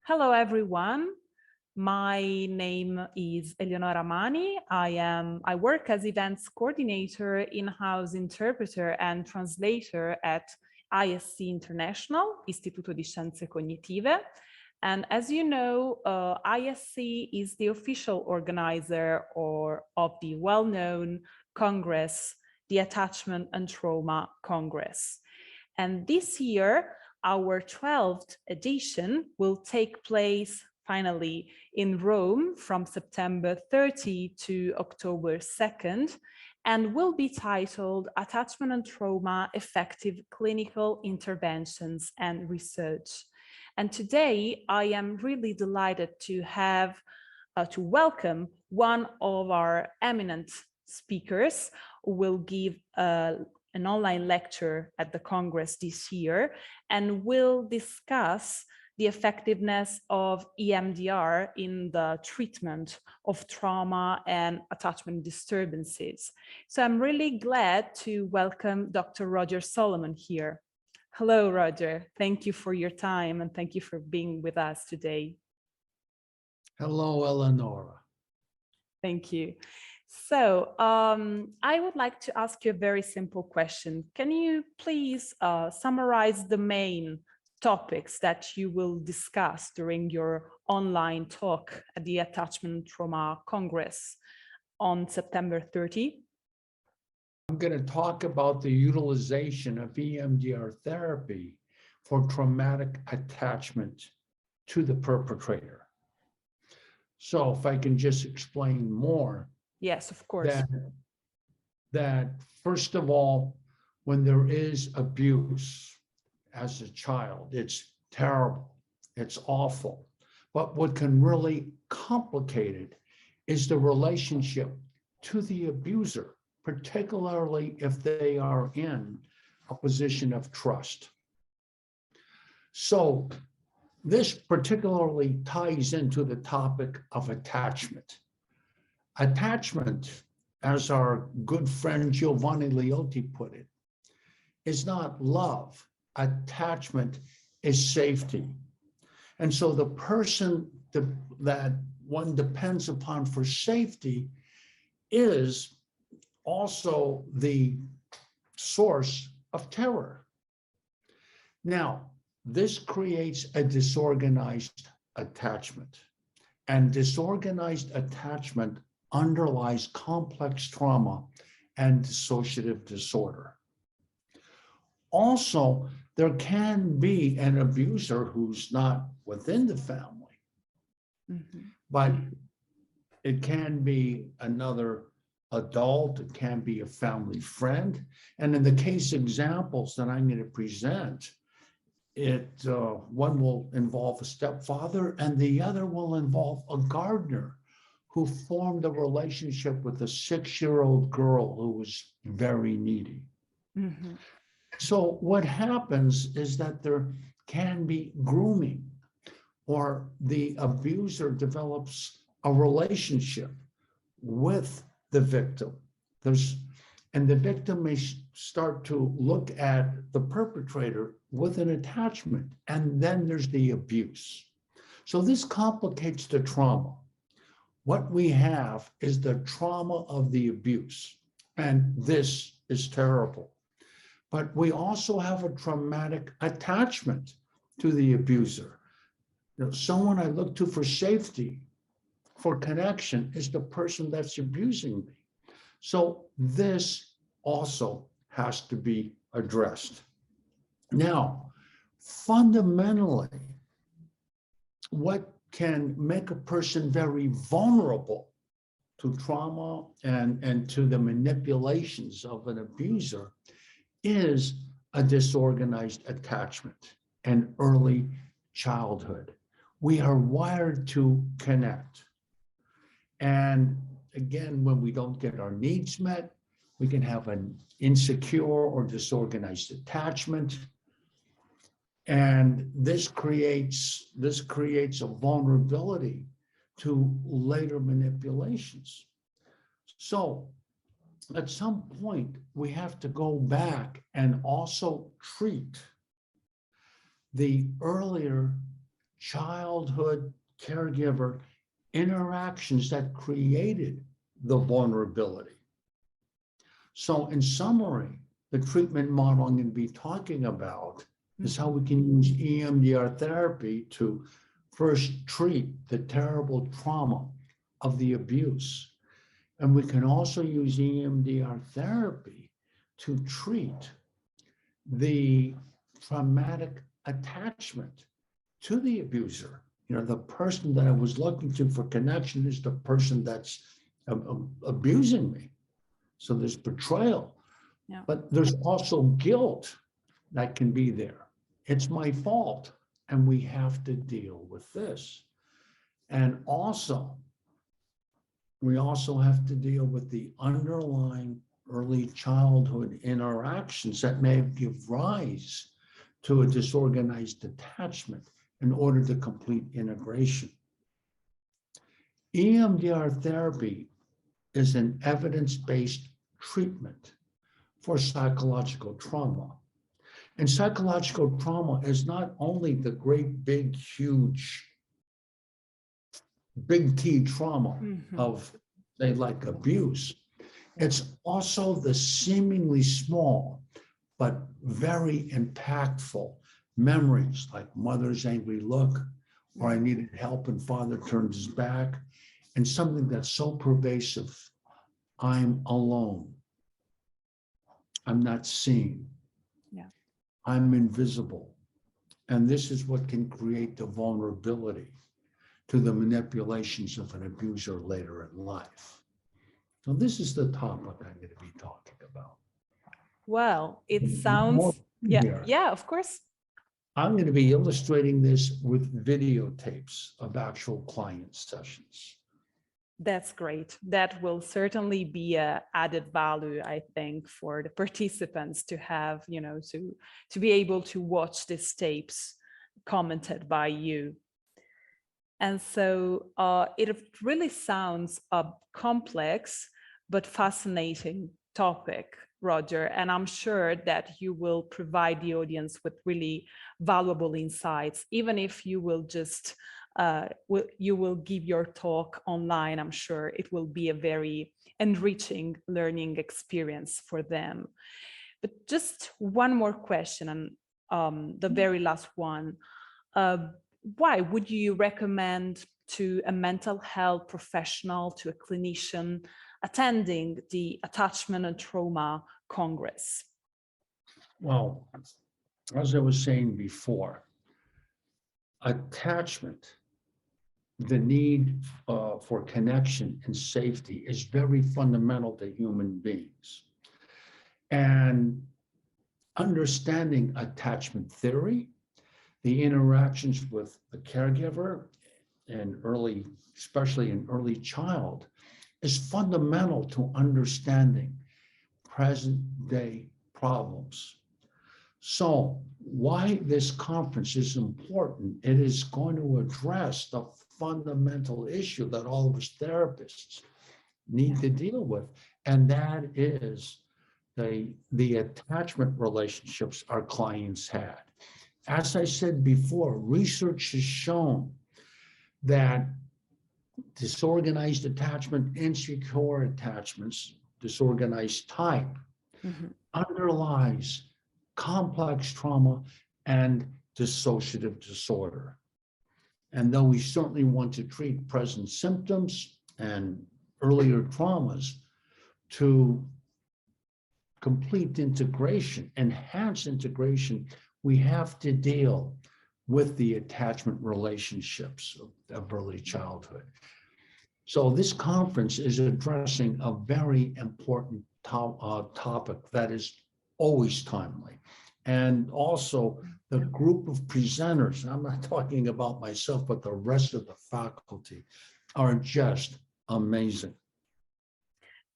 Hello, everyone. My name is Eleonora Mani. I work as events coordinator, in-house interpreter and translator at ISC International, Istituto di Scienze Cognitive. And as you know, ISC is the official organizer of the well-known Congress, the Attachment and Trauma Congress. And this year, our 12th edition will take place finally in Rome from September 30 to October 2nd, and will be titled Attachment and Trauma: Effective Clinical Interventions and Research. And today I am really delighted to welcome one of our eminent speakers who will give an online lecture at the Congress this year, and will discuss the effectiveness of EMDR in the treatment of trauma and attachment disturbances. So I'm really glad to welcome Dr. Roger Solomon here. Hello, Roger. Thank you for your time and thank you for being with us today. Hello, Eleonora. Thank you. So I would like to ask you a very simple question. Can you please summarize the main topics that you will discuss during your online talk at the Attachment Trauma Congress on September 30? I'm going to talk about the utilization of EMDR therapy for traumatic attachment to the perpetrator. So if I can just explain more. Yes, of course. That first of all, when there is abuse as a child, it's terrible, it's awful. But what can really complicate it is the relationship to the abuser, particularly if they are in a position of trust. So this particularly ties into the topic of attachment. Attachment, as our good friend Giovanni Leotti put it, is not love. Attachment is safety. And so the person that one depends upon for safety is also the source of terror. Now, this creates a disorganized attachment, and disorganized attachment underlies complex trauma and dissociative disorder. Also, there can be an abuser who's not within the family, but it can be another adult, it can be a family friend. And in the case examples that I'm going to present, one will involve a stepfather and the other will involve a gardener who formed a relationship with a 6-year-old girl who was very needy. So what happens is that there can be grooming, or the abuser develops a relationship with the victim. And the victim may start to look at the perpetrator with an attachment, and then there's the abuse. So this complicates the trauma. What we have is the trauma of the abuse, and this is terrible. But we also have a traumatic attachment to the abuser. You know, someone I look to for safety, for connection, is the person that's abusing me. So this also has to be addressed. Now, fundamentally, what can make a person very vulnerable to trauma and to the manipulations of an abuser is a disorganized attachment and early childhood. We are wired to connect. And again, when we don't get our needs met, we can have an insecure or disorganized attachment. And this creates a vulnerability to later manipulations. So at some point, we have to go back and also treat the earlier childhood caregiver interactions that created the vulnerability. So in summary, the treatment model I'm going to be talking about is how we can use EMDR therapy to first treat the terrible trauma of the abuse. And we can also use EMDR therapy to treat the traumatic attachment to the abuser. You know, the person that I was looking to for connection is the person that's abusing me. So there's betrayal, but there's also guilt that can be there. It's my fault, and we have to deal with this. And also, we also have to deal with the underlying early childhood interactions that may give rise to a disorganized attachment in order to complete integration. EMDR therapy is an evidence-based treatment for psychological trauma. And psychological trauma is not only the great, big, huge, big T trauma of, say, like abuse. It's also the seemingly small, but very impactful memories like mother's angry look, or I needed help and father turned his back, and something that's so pervasive. I'm alone. I'm not seen. I'm invisible. And this is what can create the vulnerability to the manipulations of an abuser later in life. So this is the topic I'm going to be talking about. Well, it sounds, yeah, of course. I'm going to be illustrating this with videotapes of actual client sessions. That's great. That will certainly be an added value, I think, for the participants to have, you know, to be able to watch these tapes commented by you. And so it really sounds a complex but fascinating topic, Roger, and I'm sure that you will provide the audience with really valuable insights, even if you will just you will give your talk online. I'm sure it will be a very enriching learning experience for them. But just one more question, and the very last one. Why would you recommend to a mental health professional, to a clinician, attending the Attachment and Trauma Congress? Well, as I was saying before, attachment, the need for connection and safety is very fundamental to human beings. And understanding attachment theory, the interactions with the caregiver and early, especially in early child, is fundamental to understanding present day problems. So why this conference is important, it is going to address the fundamental issue that all of us therapists need to deal with, and that is the attachment relationships our clients had. As I said before, research has shown that disorganized attachment, insecure attachments, disorganized type, underlies complex trauma and dissociative disorder. And though we certainly want to treat present symptoms and earlier traumas, to complete integration, enhance integration, we have to deal with the attachment relationships of early childhood. So this conference is addressing a very important topic that is always timely. And also the group of presenters, I'm not talking about myself, but the rest of the faculty are just amazing.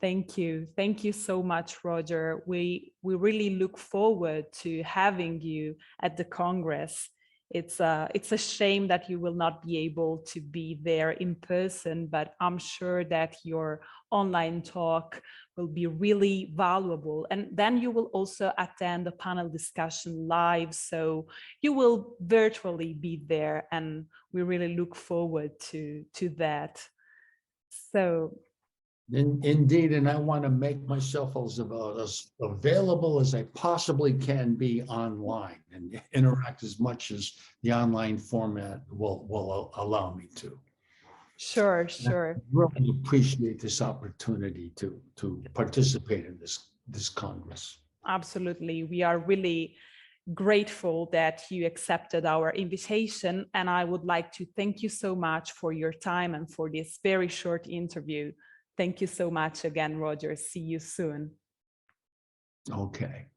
Thank you. Thank you so much, Roger. We really look forward to having you at the Congress It's a shame that you will not be able to be there in person, but I'm sure that your online talk will be really valuable. And then you will also attend a panel discussion live, so you will virtually be there, and we really look forward to that. So Indeed, and I want to make myself as available as I possibly can be online and interact as much as the online format will allow me to. Sure. I really appreciate this opportunity to participate in this Congress. Absolutely. We are really grateful that you accepted our invitation, and I would like to thank you so much for your time and for this very short interview. Thank you so much again, Roger. See you soon. Okay.